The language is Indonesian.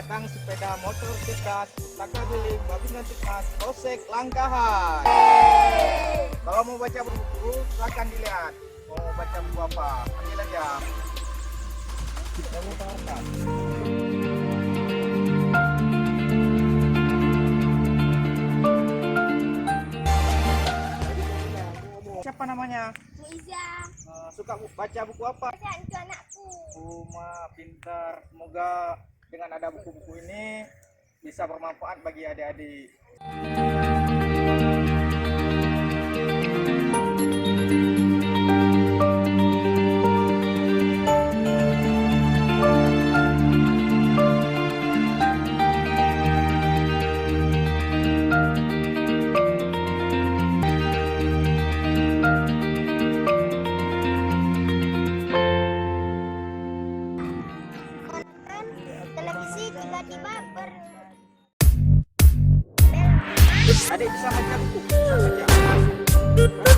tentang sepeda motor cerdas pustaka milik Bhabinkamtibmas Polsek Langkahan. Kalau mau baca buku, silahkan dilihat. Mau baca buku apa? Ambil aja. Kita lupa kan? Siapa namanya? Iza. Suka baca buku apa? Baca itu anakku. Pintar. Semoga dengan ada buku-buku ini bisa bermanfaat bagi adik-adik. Televisi tiba-tiba Adik bisa baca buku? Bisa baca.